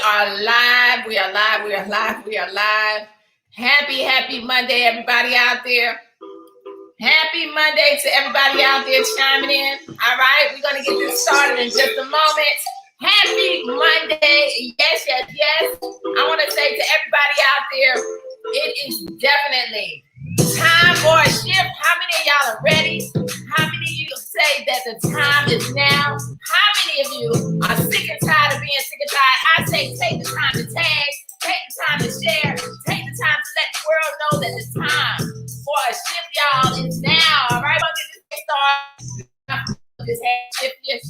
are live. We are live. We are live. We are live. Happy Monday, everybody out there. Happy Monday to everybody out there chiming in. All right, we're going to get this started in just a moment. Happy Monday. Yes. I want to say to everybody out there, it is definitely time for a shift. How many of y'all are ready? How many of you say that the time is now? How many of you are sick and tired of being sick and tired? I say take the time to tag, take the time to share, take the time to let the world know that the time for a shift, y'all, is now. All right, I'm going to get this started. This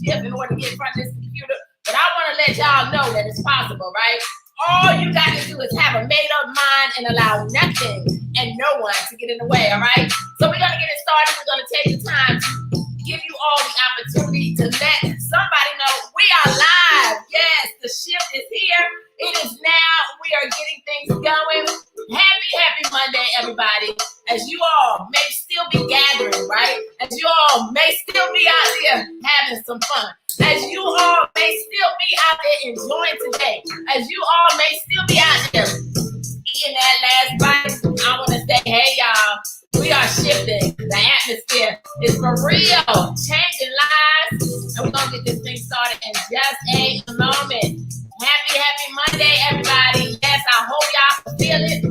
shift in order to get in front of this computer. But I want to let y'all know that it's possible, right? All you got to do is have a made-up mind and allow nothing and no one to get in the way, all right? So we're going to get it started. We're going to take the time to give you all the opportunity to let somebody know we are live. Yes, the shift is here. It is now. We are getting things going. Happy Monday, everybody. As you all may still be gathering, right? As you all may still be out there having some fun. As you all may still be out there enjoying today. As you all may still be out there eating that last bite. I want to say, hey, y'all, we are shifting. The atmosphere is for real. Changing lives. And we're going to get this thing started in just a moment. Happy Monday, everybody. Yes, I hope y'all can feel it.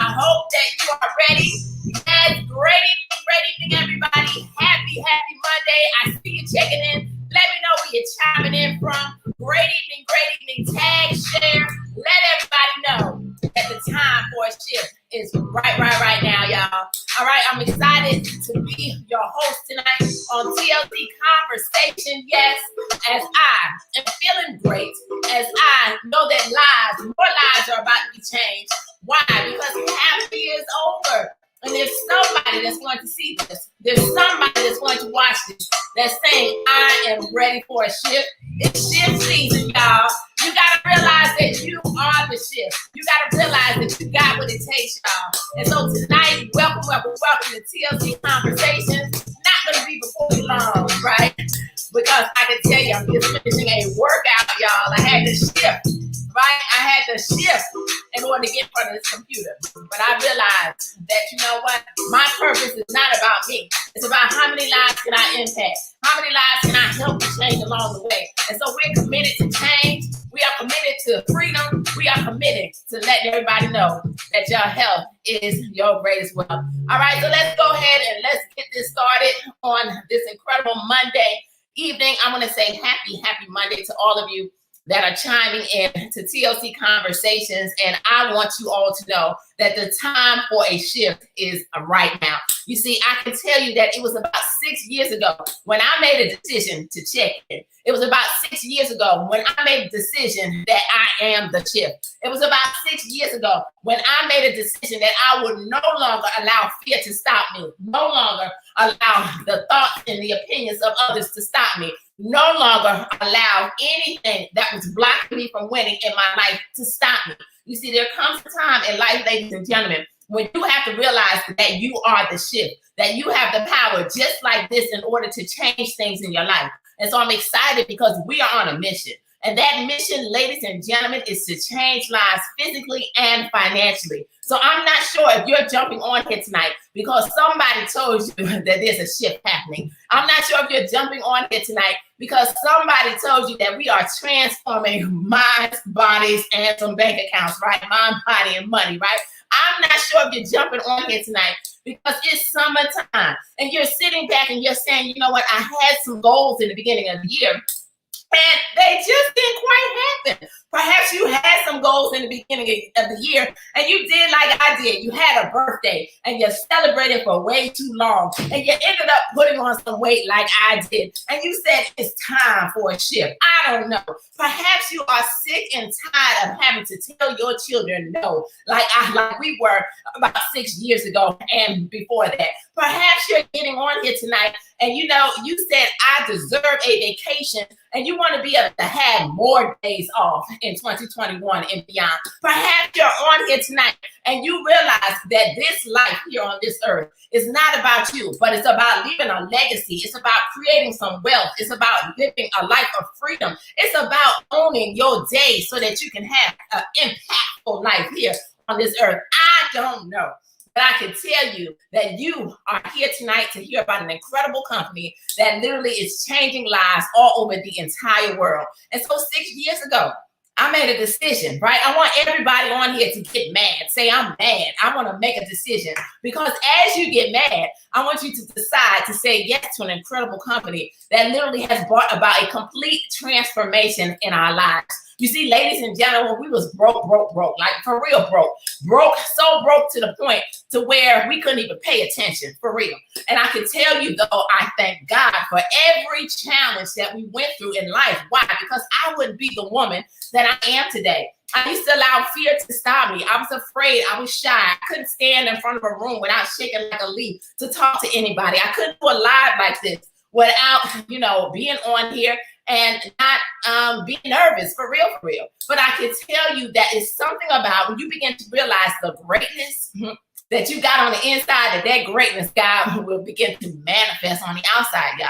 I hope that you are ready. Yes, great evening, everybody. Happy Monday. I see you checking in. Let me know where you're chiming in from. Great evening. Tag, share. Let everybody know that the time for a shift is right now, y'all. All right, I'm excited to be your host tonight on TLC Conversation. Yes, as I am feeling great, as I know that more lives are about to be changed. Why? Because half the year is over. And there's somebody that's going to see this. There's somebody that's going to watch this that's saying, I am ready for a shift. It's shift season, y'all. You got to realize that you are the shift. You got to realize that you got what it takes, y'all. And so tonight, welcome to TLC Conversations. Not going to be before you long, right? Because I can tell you, I'm just finishing a workout, y'all. I had to shift, right? I had to shift in order to get in front of this computer. But I realized that, you know what? My purpose is not about me. It's about how many lives can I impact? How many lives can I help to change along the way? And so we're committed to change. We are committed to freedom. We are committed to letting everybody know that your health is your greatest wealth. All right, so let's go ahead and let's get this started on this incredible Monday evening. I want to say happy Monday to all of you that are chiming in to TLC Conversations. And I want you all to know that the time for a shift is right now. You see, I can tell you that it was about 6 years ago when I made a decision to check in. It was about 6 years ago when I made a decision that I am the shift. It was about 6 years ago when I made a decision that I would no longer allow fear to stop me, no longer allow the thoughts and the opinions of others to stop me, no longer allow anything that was blocking me from winning in my life to stop me. You see, there comes a time in life, ladies and gentlemen, when you have to realize that you are the shift, that you have the power just like this in order to change things in your life. And so I'm excited because we are on a mission. And that mission, ladies and gentlemen, is to change lives physically and financially. So I'm not sure if you're jumping on here tonight because somebody told you that there's a shift happening. I'm not sure if you're jumping on here tonight because somebody told you that we are transforming minds, bodies, and some bank accounts, right? Mind, body, and money, right? I'm not sure if you're jumping on here tonight because it's summertime and you're sitting back and you're saying, you know what, I had some goals in the beginning of the year and they just didn't quite happen. Perhaps you had some goals in the beginning of the year and you did like I did. You had a birthday and you celebrated for way too long and you ended up putting on some weight like I did. And you said it's time for a shift. I don't know. Perhaps you are sick and tired of having to tell your children no, like we were about 6 years ago and before that. Perhaps you're getting on here tonight and you know, you said I deserve a vacation and you want to be able to have more days off in 2021 and beyond. Perhaps you're on here tonight and you realize that this life here on this earth is not about you, but it's about leaving a legacy. It's about creating some wealth. It's about living a life of freedom. It's about owning your day so that you can have an impactful life here on this earth. I don't know. But I can tell you that you are here tonight to hear about an incredible company that literally is changing lives all over the entire world. And so 6 years ago, I made a decision, right? I want everybody on here to get mad. Say, I'm mad. I want to make a decision. Because as you get mad, I want you to decide to say yes to an incredible company that literally has brought about a complete transformation in our lives. You see, ladies and gentlemen, we was broke, like for real broke, so broke to the point to where we couldn't even pay attention, for real. And I can tell you, though, I thank God for every challenge that we went through in life. Why? Because I wouldn't be the woman that I am today. I used to allow fear to stop me. I was afraid. I was shy. I couldn't stand in front of a room without shaking like a leaf to talk to anybody. I couldn't do a live like this without, being on here and not being nervous, for real. But I can tell you that it's something about when you begin to realize the greatness that you got on the inside, that greatness, God, will begin to manifest on the outside, y'all.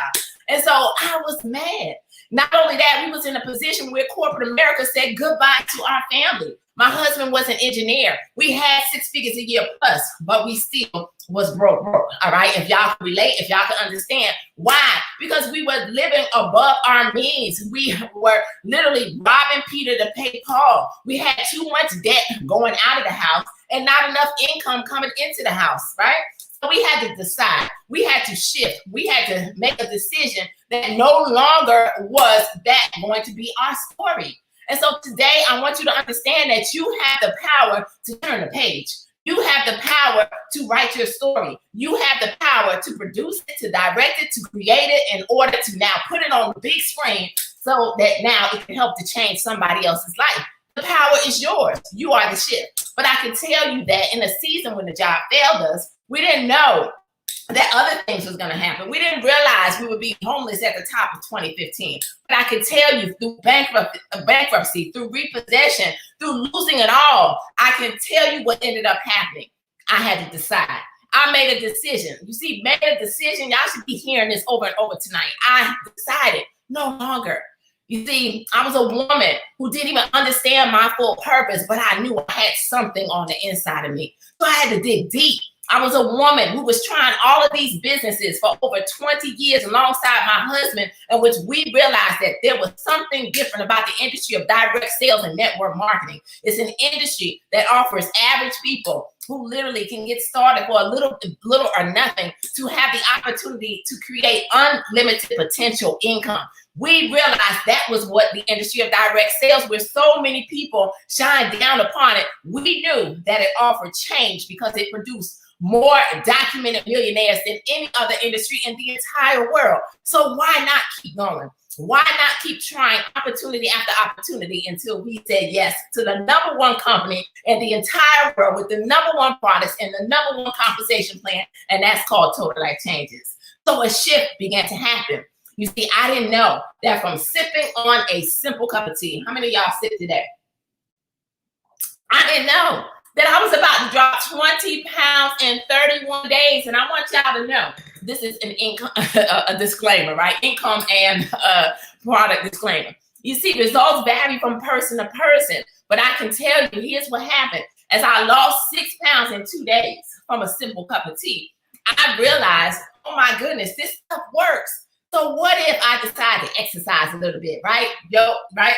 And so I was mad. Not only that, we was in a position where corporate America said goodbye to our family. My husband was an engineer. We had 6 figures a year plus, but we still was broke. All right. If y'all can relate, if y'all can understand why, because we were living above our means. We were literally robbing Peter to pay Paul. We had too much debt going out of the house and not enough income coming into the house. Right. So we had to decide. We had to shift. We had to make a decision that no longer was that going to be our story. And so today, I want you to understand that you have the power to turn the page. You have the power to write your story. You have the power to produce it, to direct it, to create it in order to now put it on the big screen so that now it can help to change somebody else's life. The power is yours. You are the shift. But I can tell you that in a season when the job failed us, we didn't know that other things was going to happen. We didn't realize we would be homeless at the top of 2015. But I can tell you through bankruptcy, through repossession, through losing it all, I can tell you what ended up happening. I had to decide. I made a decision. You see, made a decision. Y'all should be hearing this over and over tonight. I decided no longer. You see, I was a woman who didn't even understand my full purpose, but I knew I had something on the inside of me. So I had to dig deep. I was a woman who was trying all of these businesses for over 20 years alongside my husband, in which we realized that there was something different about the industry of direct sales and network marketing. It's an industry that offers average people who literally can get started for a little or nothing to have the opportunity to create unlimited potential income. We realized that was what the industry of direct sales, where so many people shine down upon it, we knew that it offered change because it produced more documented millionaires than any other industry in the entire world. So why not keep going? Why not keep trying opportunity after opportunity until we said yes to the number one company in the entire world with the number one products and the number one compensation plan, and that's called Total Life Changes. So a shift began to happen. You see, I didn't know that from sipping on a simple cup of tea. How many of y'all sip today? I didn't know that I was about to drop 20 pounds in 31 days. And I want y'all to know, this is an income, a disclaimer, right? Income and product disclaimer. You see, results vary from person to person, but I can tell you, here's what happened. As I lost 6 pounds in 2 days from a simple cup of tea, I realized, oh my goodness, this stuff works. So what if I decide to exercise a little bit, right? Right?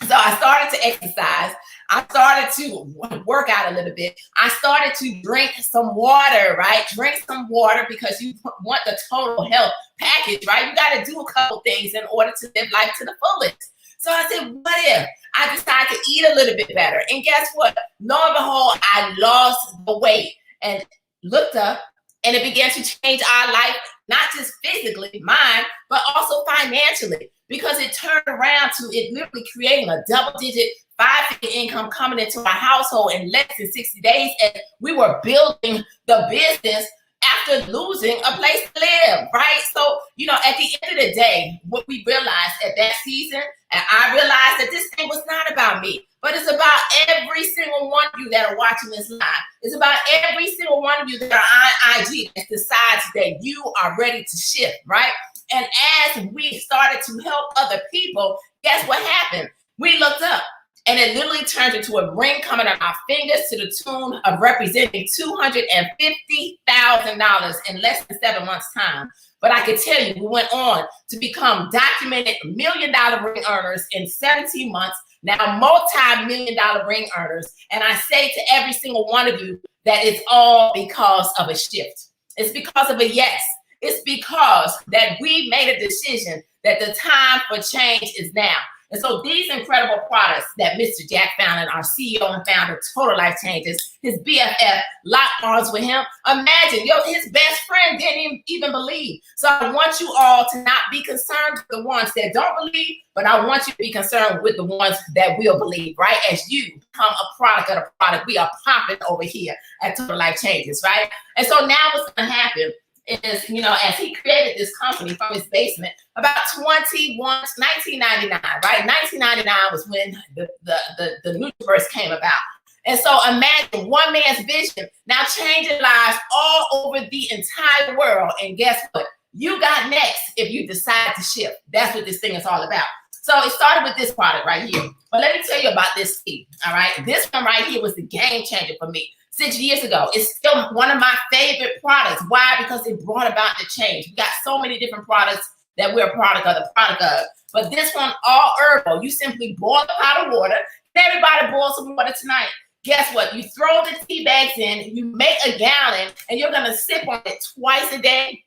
So I started to exercise. I started to work out a little bit. I started to drink some water, right? Drink some water because you want the total health package, right? You got to do a couple things in order to live life to the fullest. So I said, what if I decide to eat a little bit better? And guess what? Lo and behold, I lost the weight and looked up, and it began to change our life, not just physically, mine, but also financially, because it turned around to it literally creating a double-digit 5-figure income coming into our household in less than 60 days. And we were building the business after losing a place to live, right? So, you know, at the end of the day, what we realized at that season, and I realized that this thing was not about me, but it's about every single one of you that are watching this live. It's about every single one of you that are on IG that decides that you are ready to shift, right? And as we started to help other people, guess what happened? We looked up. And it literally turned into a ring coming on our fingers to the tune of representing $250,000 in less than 7 months' time. But I can tell you, we went on to become documented $1 million ring earners in 17 months, now multi-million-dollar ring earners. And I say to every single one of you that it's all because of a shift. It's because of a yes. It's because that we made a decision that the time for change is now. And so these incredible products that Mr. Jack Fallon, our CEO and founder of Total Life Changes, his BFF, locked arms with him. Imagine, his best friend didn't even believe. So I want you all to not be concerned with the ones that don't believe, but I want you to be concerned with the ones that will believe, right? As you become a product of the product, we are popping over here at Total Life Changes, right? And so now what's going to happen is, you know, as he created this company from his basement about 1999, right? 1999 was when the Nutriverse came about. And so imagine one man's vision now changing lives all over the entire world. And guess what? You got next if you decide to shift. That's what this thing is all about. So it started with this product right here. But let me tell you about this tea, all right? This one right here was the game changer for me. 6 years ago. It's still one of my favorite products. Why? Because it brought about the change. We got so many different products that we're a product of, But this one, all herbal. You simply boil a pot of water. Everybody boil some water tonight. Guess what? You throw the tea bags in, you make a gallon, and you're going to sip on it twice a day.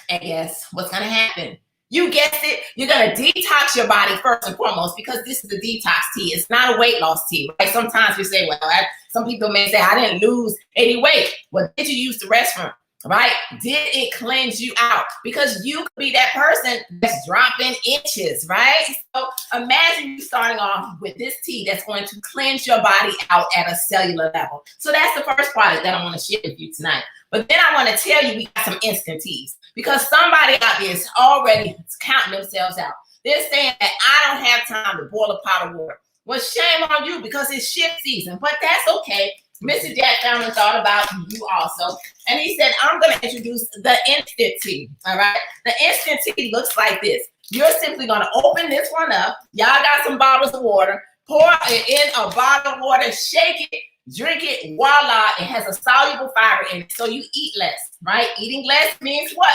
And guess what's going to happen? You guessed it. You're going to detox your body first and foremost, because this is a detox tea. It's not a weight loss tea, right? Sometimes we say, well, some people may say, I didn't lose any weight. Well, did you use the restroom, right? Did it cleanse you out? Because you could be that person that's dropping inches, right? So imagine you starting off with this tea that's going to cleanse your body out at a cellular level. So that's the first product that I want to share with you tonight. But then I want to tell you, we got some instant teas, because somebody out there is already counting themselves out. They're saying that I don't have time to boil a pot of water. Well, shame on you, because it's shift season, but that's okay. Mr. Jack Fallon thought about you also. And he said, I'm going to introduce the instant tea, all right? The instant tea looks like this. You're simply going to open this one up. Y'all got some bottles of water. Pour it in a bottle of water, shake it, drink it, voila, it has a soluble fiber in it, so you eat less, right? Eating less means what?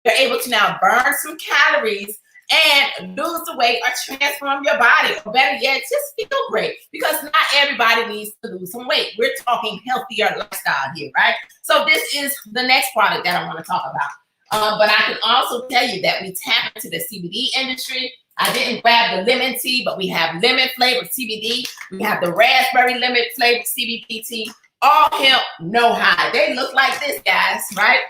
You're able to now burn some calories and lose the weight or transform your body, or better yet, just feel great, because not everybody needs to lose some weight. We're talking healthier lifestyle here, right? So this is the next product that I want to talk about. But I can also tell you that we tap into the CBD industry. I didn't grab the lemon tea, but we have lemon flavored CBD. We have the raspberry lemon flavored CBD tea. All hemp, no high. They look like this, guys, right?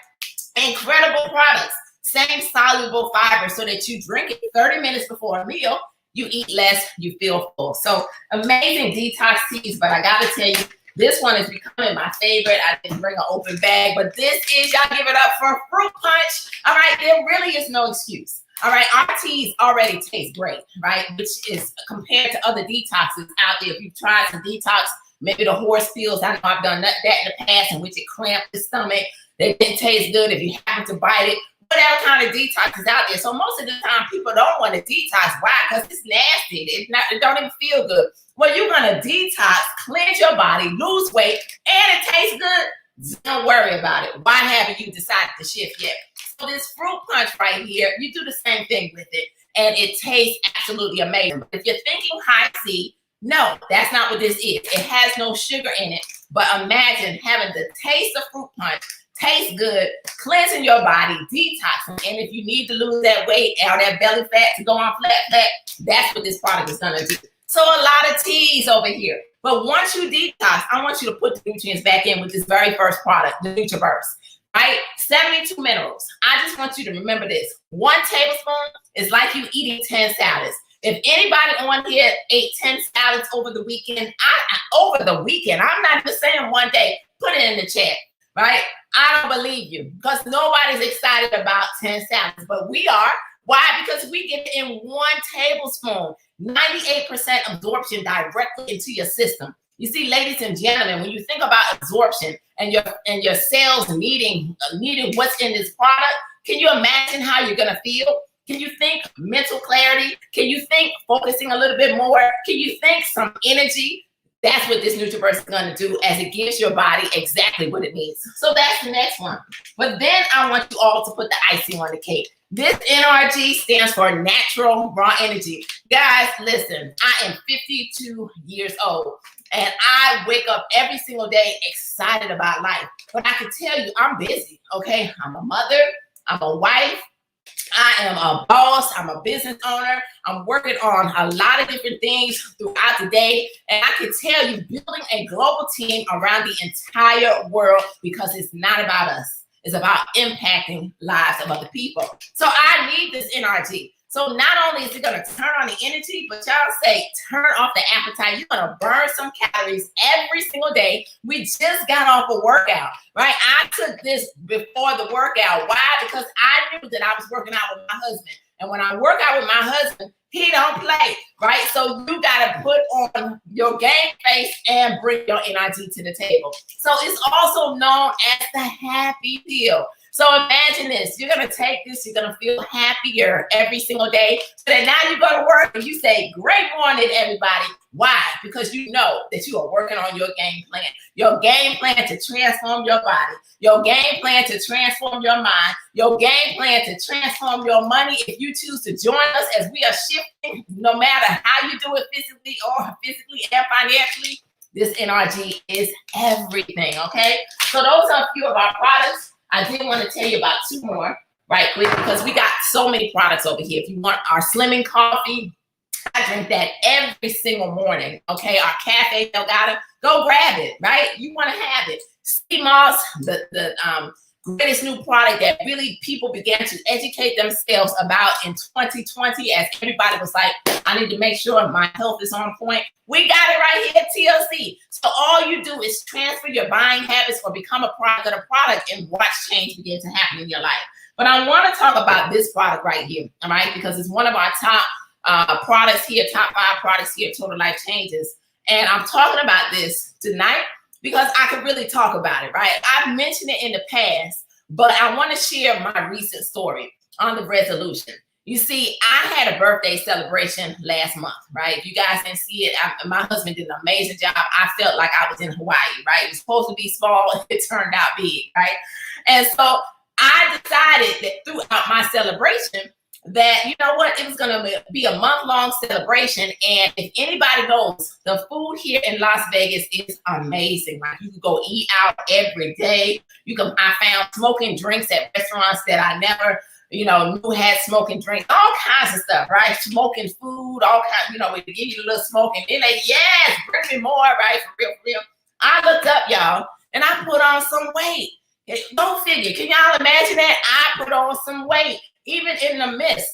Incredible products. Same soluble fiber, so that you drink it 30 minutes before a meal. You eat less, you feel full. So amazing detox teas, but I got to tell you, this one is becoming my favorite. I didn't bring an open bag, but this is, y'all give it up for Fruit Punch. All right, there really is no excuse. All right, our teas already taste great, right? Which is compared to other detoxes out there. If you've tried some detox, maybe the horse pills, I know I've done that in the past, in which it cramped the stomach. They didn't taste good if you happen to bite it. Whatever kind of detox is out there. So most of the time, people don't want to detox. Why? Because it's nasty. It don't even feel good. Well, you're going to detox, cleanse your body, lose weight, and it tastes good. Don't worry about it. Why haven't you decided to shift yet? So this Fruit Punch right here, you do the same thing with it, and it tastes absolutely amazing. But if you're thinking high C, no, that's not what this is. It has no sugar in it. But imagine having the taste of Fruit Punch, tastes good, cleansing your body, detoxing. And if you need to lose that weight or that belly fat to go on flat, that's what this product is going to do. So a lot of teas over here. But once you detox, I want you to put the nutrients back in with this very first product, the Nutriverse. Right? 72 minerals. I just want you to remember this. 1 tablespoon is like you eating 10 salads. If anybody on here ate 10 salads over the weekend, I'm not even saying one day, put it in the chat. right? I don't believe you because nobody's excited about 10 salads, but we are. Why? Because we get it in 1 tablespoon, 98% absorption directly into your system. You see, ladies and gentlemen, when you think about absorption and your cells needing what's in this product, can you imagine how you're gonna feel? Can you think mental clarity? Can you think focusing a little bit more? Can you think some energy? That's what this NutriBurst is going to do, as it gives your body exactly what it needs. So that's the next one. But then I want you all to put the icing on the cake. This NRG stands for Natural Raw Energy. Guys, listen, I am 52 years old, and I wake up every single day excited about life. But I can tell you, I'm busy, okay? I'm a mother, I'm a wife, I am a boss, I'm a business owner, I'm working on a lot of different things throughout the day. And I can tell you, building a global team around the entire world, because it's not about us. It's about impacting lives of other people. So I need this NRG. So not only is it going to turn on the energy, but y'all say turn off the appetite. You're going to burn some calories every single day. We just got off a workout, right? I took this before the workout. Why? Because I knew that I was working out with my husband. And when I work out with my husband, he don't play, right? So you got to put on your game face and bring your energy to the table. So it's also known as the happy pill. So imagine this, you're gonna take this, you're gonna feel happier every single day. So that now you go to work and you say, great morning, everybody. Why? Because you know that you are working on your game plan. Your game plan to transform your body. Your game plan to transform your mind. Your game plan to transform your money. If you choose to join us as we are shifting, no matter how you do it physically and financially, this NRG is everything, okay? So those are a few of our products. I did want to tell you about 2 more right quick because we got so many products over here. If you want our slimming coffee, I drink that every single morning. Okay, our Cafe Delgado, go grab it, right? You want to have it. Sea Moss, the greatest new product that really people began to educate themselves about in 2020, as everybody was like, I need to make sure my health is on point. We got it right here at TLC. So all you do is transfer your buying habits or become a product of the product and watch change begin to happen in your life. But I want to talk about this product right here, all right? Because it's one of our top products here, top 5 products here, Total Life Changes. And I'm talking about this tonight because I could really talk about it, right? I've mentioned it in the past, but I want to share my recent story on the resolution. You see, I had a birthday celebration last month, right? If you guys didn't see it, my husband did an amazing job. I felt like I was in Hawaii, right? It was supposed to be small. It turned out big, right? And so I decided that throughout my celebration that, you know what, it was going to be a month-long celebration. And if anybody knows, the food here in Las Vegas is amazing. Like, you can go eat out every day. I found smoking drinks at restaurants that I never knew had smoking drinks, all kinds of stuff, right? Smoking food, all kinds, we give you a little smoking. They're like, yes, bring me more, right? For real. I looked up, y'all, and I put on some weight. Don't figure. Can y'all imagine that? I put on some weight, even in the midst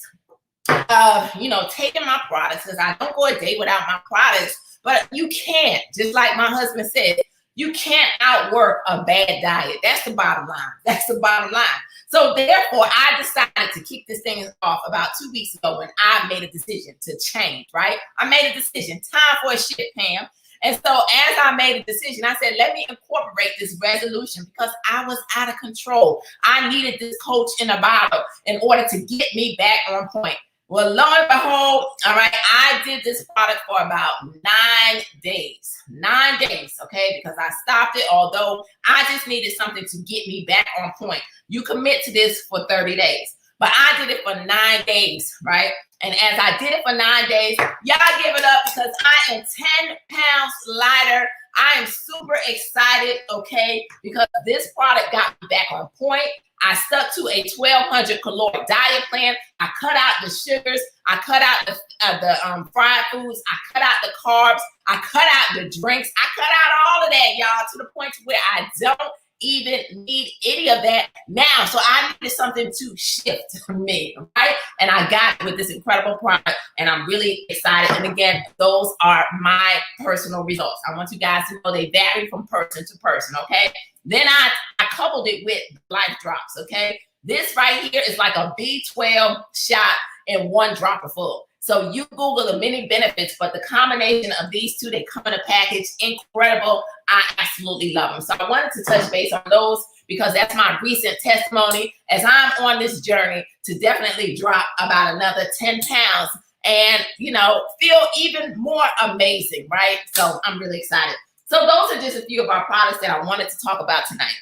of, taking my products, because I don't go a day without my products. But you can't, just like my husband said, you can't outwork a bad diet. That's the bottom line. That's the bottom line. So therefore, I decided to kick this thing off about 2 weeks ago when I made a decision to change, right? I made a decision. Time for a shift, Pam. And so as I made a decision, I said, let me incorporate this resolution because I was out of control. I needed this coach in a bottle in order to get me back on point. Well, lo and behold, all right, I did this product for about 9 days. 9 days, okay, because I stopped it, although I just needed something to get me back on point. You commit to this for 30 days. But I did it for 9 days, right? And as I did it for 9 days, y'all give it up because I am 10 pounds lighter. I am super excited, okay, because this product got me back on point. I stuck to a 1,200 caloric diet plan. I cut out the sugars. I cut out the fried foods. I cut out the carbs. I cut out the drinks. I cut out all of that, y'all, to the point where I don't even need any of that now. So I needed something to shift me, right? And I got it with this incredible product, and I'm really excited. And again, those are my personal results. I want you guys to know they vary from person to person, okay? Then I coupled it with Life Drops, okay? This right here is like a B12 shot in one dropper full. So you Google the many benefits, but the combination of these two, they come in a package, incredible. I absolutely love them. So I wanted to touch base on those because that's my recent testimony as I'm on this journey to definitely drop about another 10 pounds and, you know, feel even more amazing, right? So I'm really excited. So those are just a few of our products that I wanted to talk about tonight.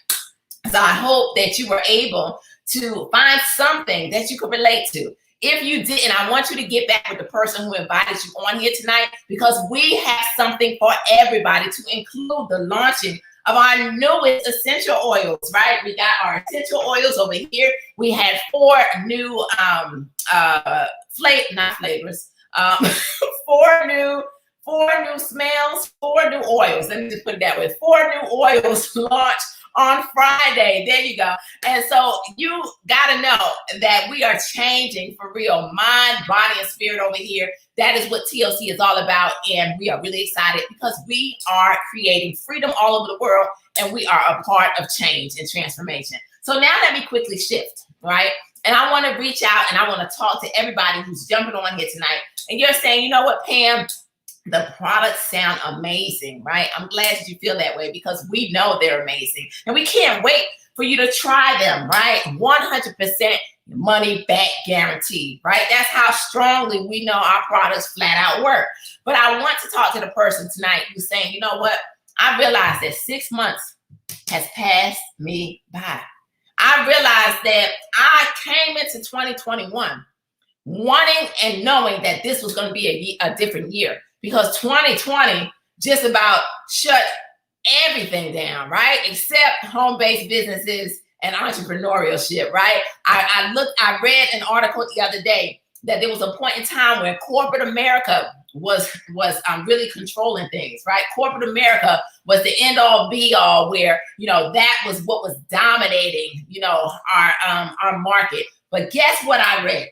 So I hope that you were able to find something that you could relate to. If you didn't, I want you to get back with the person who invited you on here tonight, because we have something for everybody, to include the launching of our newest essential oils, right? We got our essential oils over here. We had 4 new four new smells, 4 new oils. Let me just put it that way. 4 new oils launched on Friday. There you go. And so you got to know that we are changing for real, mind, body, and spirit over here. That is what TLC is all about. And we are really excited because we are creating freedom all over the world, and we are a part of change and transformation. So now let me quickly shift, right? And I want to reach out and I want to talk to everybody who's jumping on here tonight. And you're saying, you know what, Pam? The products sound amazing, right? I'm glad that you feel that way, because we know they're amazing. And we can't wait for you to try them, right? 100% money back guaranteed, right? That's how strongly we know our products flat out work. But I want to talk to the person tonight who's saying, you know what? I realized that 6 months has passed me by. I realized that I came into 2021 wanting and knowing that this was going to be a different year, because 2020 just about shut everything down, right? Except home-based businesses and entrepreneurship, right? I read an article the other day that there was a point in time where corporate America was really controlling things, right? Corporate America was the end all be all, where, you know, that was what was dominating, you know, our market. But guess what I read?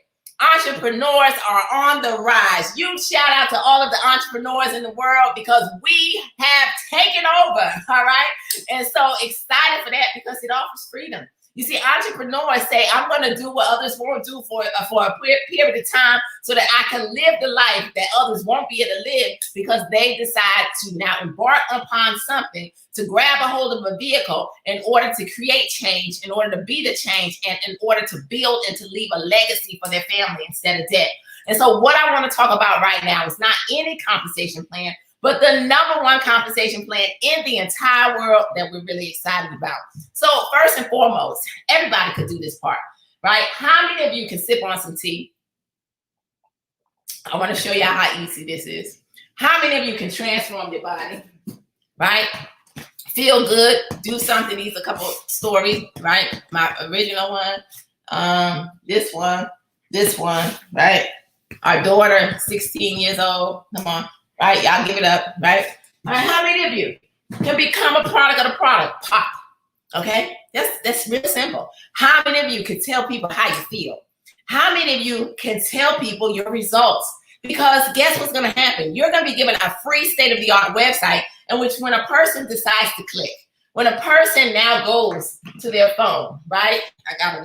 Entrepreneurs are on the rise. You shout out to all of the entrepreneurs in the world, because we have taken over, all right? And so excited for that, because it offers freedom. You see, entrepreneurs say, I'm going to do what others won't do for a period of time, so that I can live the life that others won't be able to live, because they decide to now embark upon something, to grab a hold of a vehicle in order to create change, in order to be the change, and in order to build and to leave a legacy for their family instead of debt. And so what I want to talk about right now is not any compensation plan, but the #1 compensation plan in the entire world that we're really excited about. So first and foremost, everybody could do this part, right? How many of you can sip on some tea? I want to show you how easy this is. How many of you can transform your body, right? Feel good, do something. These are a couple stories, right? My original one, this one, right? Our daughter, 16 years old. Come on. Right, y'all give it up, right? All right, how many of you can become a product of the product? Pop, okay? That's real simple. How many of you can tell people how you feel? How many of you can tell people your results? Because guess what's going to happen? You're going to be given a free state-of-the-art website in which, when a person decides to click, when a person now goes to their phone, right? I got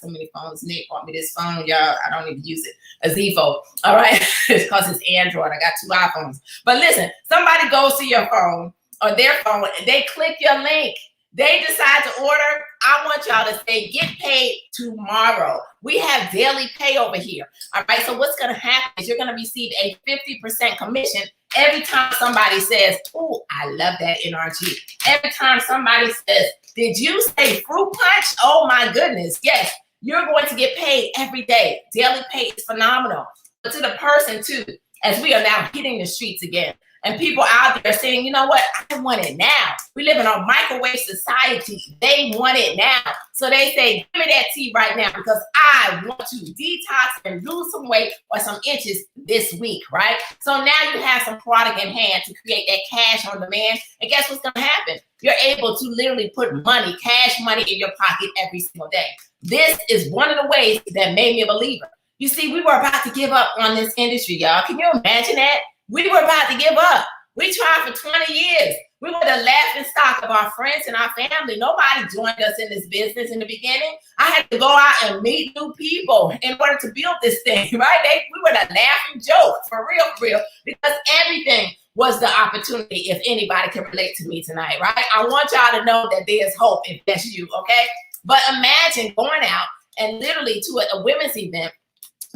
so many phones. Nick bought me this phone, y'all. I don't even use it. A Z Fold. All right. It's because it's Android. I got 2 iPhones. But listen, somebody goes to your phone or their phone, and they click your link. They decide to order. I want y'all to say, get paid tomorrow. We have daily pay over here. All right. So what's going to happen is you're going to receive a 50% commission every time somebody says, oh, I love that NRG. Every time somebody says, did you say fruit punch? Oh my goodness. Yes, you're going to get paid every day. Daily pay is phenomenal. But to the person too, as we are now hitting the streets again, And people out there saying, you know what, I want it now. We live in a microwave society. They want it now. So they say, give me that tea right now because I want to detox and lose some weight or some inches this week, right? So now you have some product in hand to create that cash on demand. And guess what's going to happen? You're able to literally put money, cash money in your pocket every single day. This is one of the ways that made me a believer. You see, we were about to give up on this industry, y'all. Can you imagine that? We were about to give up. We tried for 20 years. We were the laughing stock of our friends and our family. Nobody joined us in this business in the beginning. I had to go out and meet new people in order to build this thing, right? We were the laughing joke, for real, because everything was the opportunity, if anybody can relate to me tonight, right? I want y'all to know that there's hope if that's you, okay? But imagine going out and literally to a women's event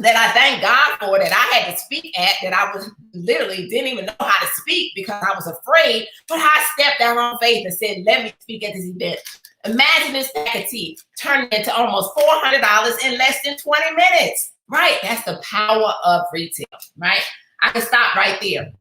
that I thank God for, that I had to speak at, that I was literally didn't even know how to speak because I was afraid, but I stepped out on faith and said, let me speak at this event. Imagine this stack of tea turning into almost $400 in less than 20 minutes, right? That's the power of retail, right? I can stop right there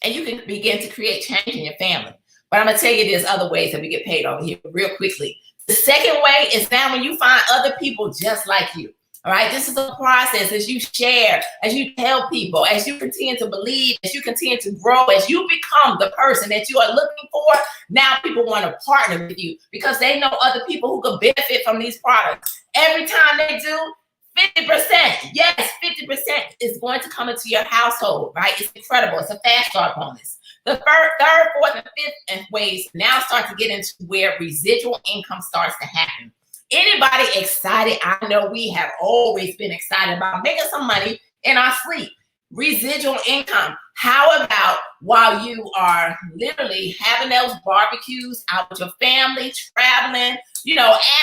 and you can begin to create change in your family. But I'm gonna tell you there's other ways that we get paid over here real quickly. The second way is now when you find other people just like you. All right, this is a process as you share, as you tell people, as you continue to believe, as you continue to grow, as you become the person that you are looking for. Now people want to partner with you because they know other people who could benefit from these products. Every time they do, 50%, yes, 50% is going to come into your household, right? It's incredible. It's a fast start bonus. The third, fourth, and fifth ways now start to get into where residual income starts to happen. Anybody excited? I know we have always been excited about making some money in our sleep. Residual income. How about while you are literally having those barbecues out with your family, traveling,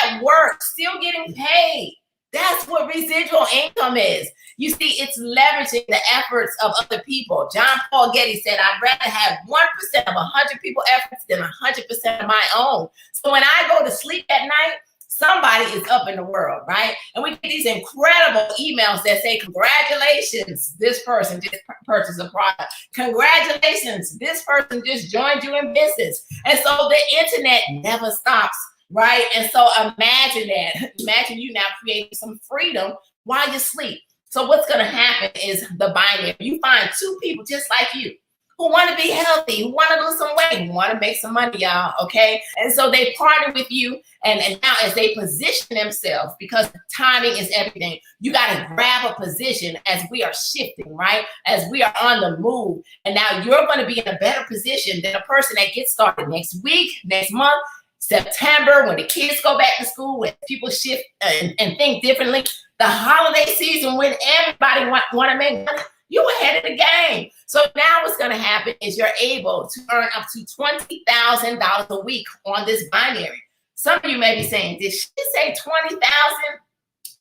at work, still getting paid? That's what residual income is. You see, it's leveraging the efforts of other people. John Paul Getty said, I'd rather have 1% of 100 people's efforts than 100% of my own. So when I go to sleep at night, somebody is up in the world, right? And we get these incredible emails that say, congratulations, this person just purchased a product. Congratulations, this person just joined you in business. And so the internet never stops, right? And so imagine that. Imagine you now creating some freedom while you sleep. So what's going to happen is the binary. You find two people just like you who want to be healthy, who want to lose some weight, who want to make some money, y'all, okay? And so they partner with you, and now as they position themselves, because timing is everything, you got to grab a position as we are shifting, right? As we are on the move, and now you're going to be in a better position than a person that gets started next week, next month, September, when the kids go back to school, when people shift and think differently, the holiday season when everybody want to make money. You ahead of the game. So now what's going to happen is you're able to earn up to $20,000 a week on this binary. Some of you may be saying, did she say 20,000?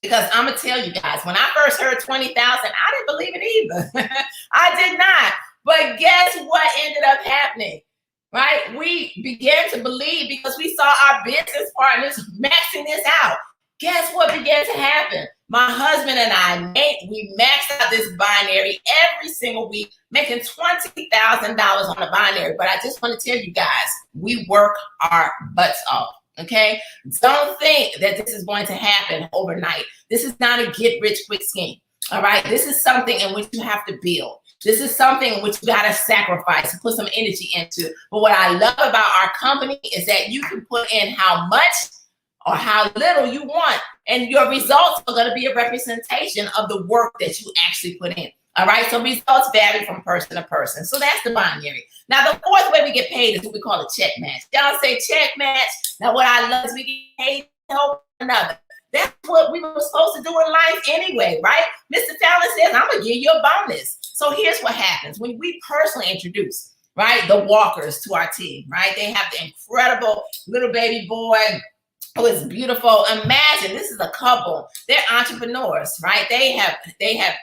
Because I'm going to tell you guys, when I first heard 20,000, I didn't believe it either. I did not. But guess what ended up happening? Right? We began to believe because we saw our business partners maxing this out. Guess what began to happen? My husband and I, Nate, we maxed out this binary every single week, making $20,000 on the binary. But I just want to tell you guys, we work our butts off, okay? Don't think that this is going to happen overnight. This is not a get-rich-quick scheme, all right? This is something in which you have to build. This is something in which you got to sacrifice and put some energy into. But what I love about our company is that you can put in how much or how little you want, and your results are going to be a representation of the work that you actually put in. All right, so results vary from person to person. So that's the binary. Now, the fourth way we get paid is what we call a check match. Y'all say check match. Now, what I love is we get paid to help another. That's what we were supposed to do in life anyway, right? Mr. Fallon says, I'm going to give you a bonus. So here's what happens. When we personally introduce, right, the Walkers to our team, right? They have the incredible little baby boy who is beautiful. Imagine this is a couple. They're entrepreneurs, right? They have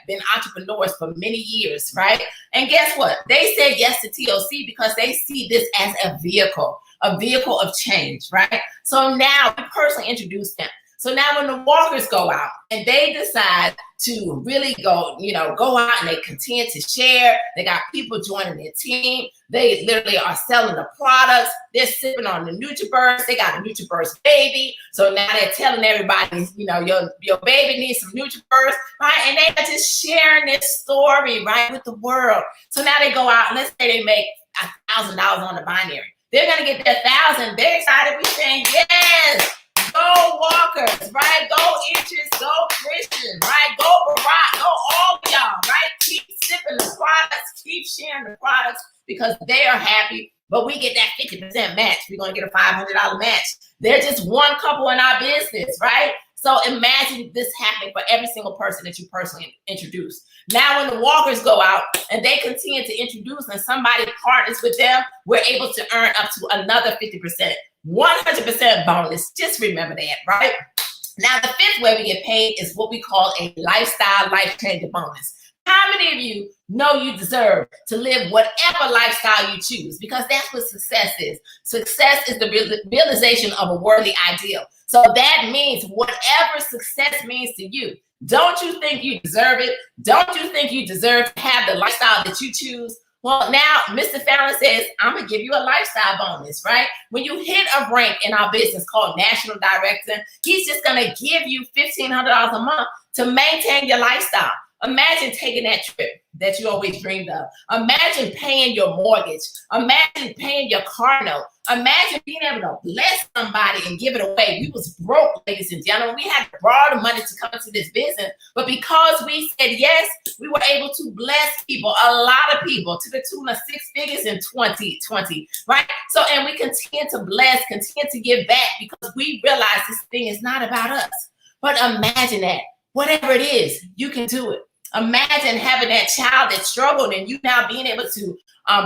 been entrepreneurs for many years, right? And guess what? They said yes to TOC because they see this as a vehicle of change, right? So now we personally introduce them. So now when the walkers go out and they decide to really go out and they continue to share, they got people joining their team. They literally are selling the products. They're sipping on the NutriBurst. They got a NutriBurst baby. So now they're telling everybody, your baby needs some NutriBurst, right? And they are just sharing this story, right, with the world. So now they go out and let's say they make $1,000 on the binary. They're going to get their 1,000. They're excited. We're saying, yes, go walkers, right? Go interest, go Christian, right? Go Barack, go all of y'all, right? Keep sipping the products, keep sharing the products because they are happy. But we get that 50% match. We're going to get a $500 match. They're just one couple in our business, right? So imagine this happening for every single person that you personally introduce. Now, when the walkers go out and they continue to introduce and somebody partners with them, we're able to earn up to another 50%, 100% bonus. Just remember that, right? Now, the fifth way we get paid is what we call a lifestyle life-changing bonus. How many of you know you deserve to live whatever lifestyle you choose? Because that's what success is. Success is the realization of a worthy ideal. So that means whatever success means to you. Don't you think you deserve it? Don't you think you deserve to have the lifestyle that you choose? Well, now Mr. Fallon says, I'm going to give you a lifestyle bonus, right? When you hit a rank in our business called National Director, he's just going to give you $1,500 a month to maintain your lifestyle. Imagine taking that trip that you always dreamed of. Imagine paying your mortgage. Imagine paying your car note. Imagine being able to bless somebody and give it away. We was broke, ladies and gentlemen. We had to borrow the money to come into this business. But because we said yes, we were able to bless people, a lot of people, to the tune of 6 figures in 2020, right? So, and we continue to bless, continue to give back because we realize this thing is not about us. But imagine that. Whatever it is, you can do it. Imagine having that child that struggled and you now being able to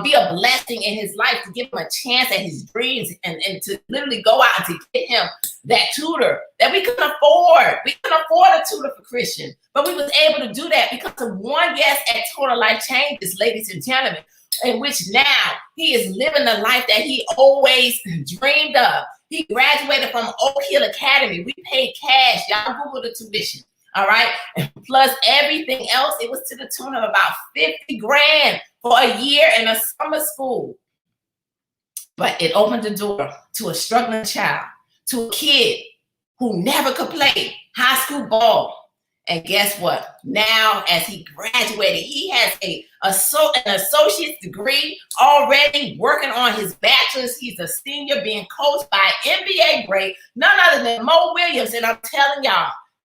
be a blessing in his life, to give him a chance at his dreams and to literally go out and to get him that tutor that we couldn't afford. We couldn't afford a tutor for Christian, but we was able to do that because of one yes at Total Life Changes, ladies and gentlemen, in which now he is living the life that he always dreamed of. He graduated from Oak Hill Academy. We paid cash. Y'all Google the tuition. All right. Plus everything else, it was to the tune of about 50 grand for a year in a summer school. But it opened the door to a struggling child, to a kid who never could play high school ball. And guess what? Now, as he graduated, he has an associate's degree already, working on his bachelor's. He's a senior being coached by NBA great, none other than Mo Williams. And I'm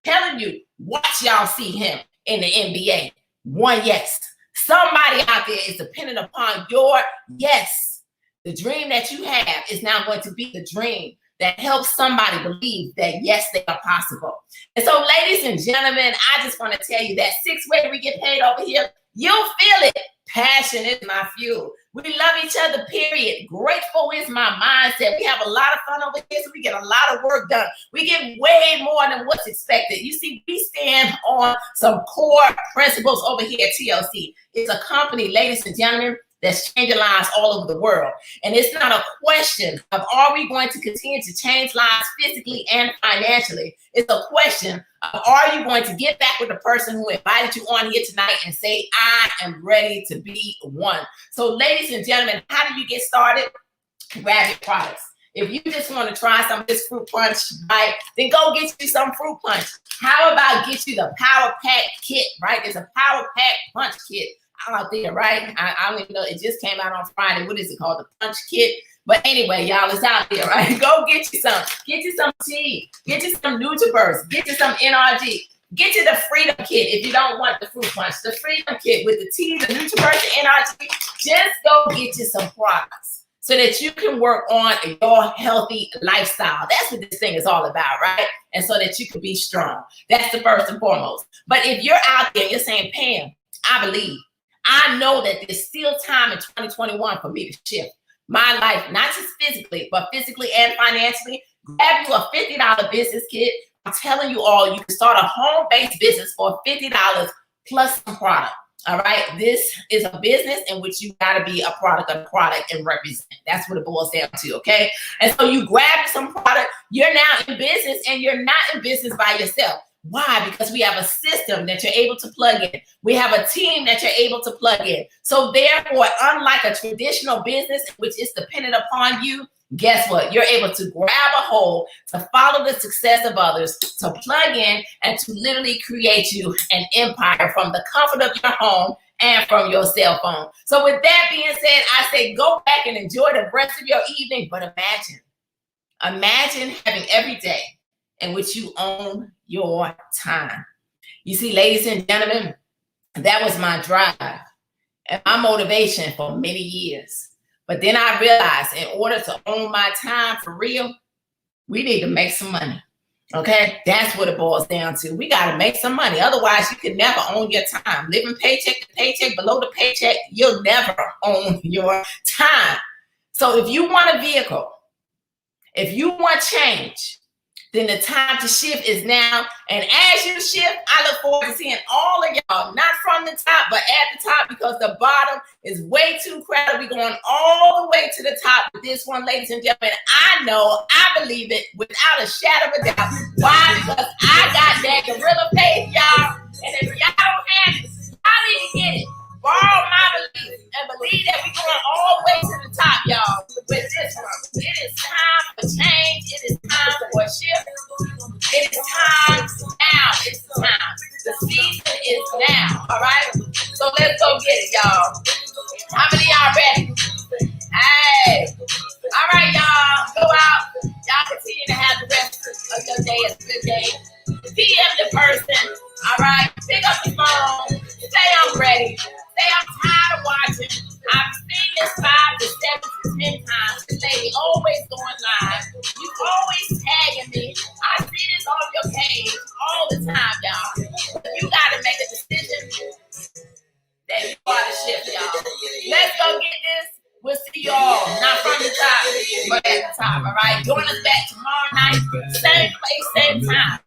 telling you, watch y'all see him in the NBA. One yes. Somebody out there is dependent upon your yes. The dream that you have is now going to be the dream that helps somebody believe that yes, they are possible. And so, ladies and gentlemen, I just want to tell you that 6th way we get paid over here, you'll feel it. Passion is my fuel. We love each other, period. Grateful is my mindset. We have a lot of fun over here, so we get a lot of work done. We get way more than what's expected. You see, we stand on some core principles over here at TLC. It's a company, ladies and gentlemen, that's changing lives all over the world. And it's not a question of are we going to continue to change lives physically and financially. It's a question of are you going to get back with the person who invited you on here tonight and say, I am ready to be one. So ladies and gentlemen, how do you get started? Grab your products. If you just want to try some of this fruit punch, right, then go get you some fruit punch. How about get you the Power Pack kit, right? There's a Power Pack punch kit out there, right? I don't even know. It just came out on Friday. What is it called? The punch kit. But anyway, y'all, it's out there, right? Go get you some. Get you some tea. Get you some NutriBurst. Get you some NRG. Get you the Freedom Kit if you don't want the fruit punch. The Freedom Kit with the tea, the NutriBurst, the NRG. Just go get you some products so that you can work on your healthy lifestyle. That's what this thing is all about, right? And so that you can be strong. That's the first and foremost. But if you're out there, you're saying, Pam, I believe. I know that there's still time in 2021 for me to shift my life, not just physically, but physically and financially. Grab you a $50 business kit. I'm telling you all, you can start a home-based business for $50 plus some product. All right. This is a business in which you got to be a product and represent. That's what it boils down to. Okay. And so you grab some product, you're now in business, and you're not in business by yourself. Why? Because we have a system that you're able to plug in. We have a team that you're able to plug in. So therefore, unlike a traditional business, which is dependent upon you, guess what? You're able to grab a hold, to follow the success of others, to plug in, and to literally create you an empire from the comfort of your home and from your cell phone. So with that being said, I say go back and enjoy the rest of your evening. But imagine having every day in which you own your time. You see, ladies and gentlemen, that was my drive and my motivation for many years. But then I realized in order to own my time for real, we need to make some money. Okay, that's what it boils down to. We got to make some money. Otherwise, you can never own your time. Living paycheck to paycheck, below the paycheck, you'll never own your time. So if you want a vehicle, if you want change, then the time to shift is now. And as you shift, I look forward to seeing all of y'all, not from the top, but at the top, because the bottom is way too crowded. We're going all the way to the top with this one, ladies and gentlemen. I believe it without a shadow of a doubt. Why? Because I got that gorilla faith, y'all. And if y'all don't have it, y'all need to get it. Borrow my belief and believe that we're going all the way to the top, y'all, with this one. It is time for change. It is time for a shift. It is time now. It's time. The season is now, all right? So let's go get it, y'all. How many of y'all ready? Hey. All right, y'all. Go out. Y'all continue to have the rest of your day a good day. PM the person. All right? Pick up the phone. Say I'm ready. Say I'm tired of watching. I've seen this 5 to 7 to 10 times. This lady always going live. You always tagging me. I see this on your page all the time, y'all. But you got to make a decision that you want to shift, y'all. Let's go get this. We'll see y'all, not from the top, but at the top, all right? Join us back tomorrow night, same place, same time,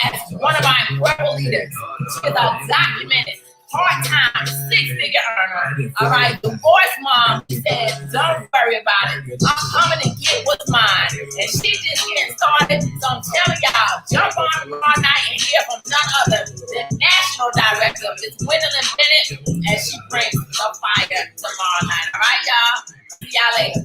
as one of our incredible leaders. She is a documented, part-time, 6-figure earner, all right? Divorced mom said, don't worry about it. I'm coming to get what's mine. And she's just getting started, so I'm telling y'all, jump on tomorrow night and hear from none other than National Director of Ms. Gwendolyn Bennett, as she brings the fire tomorrow night. All right, y'all? See y'all later.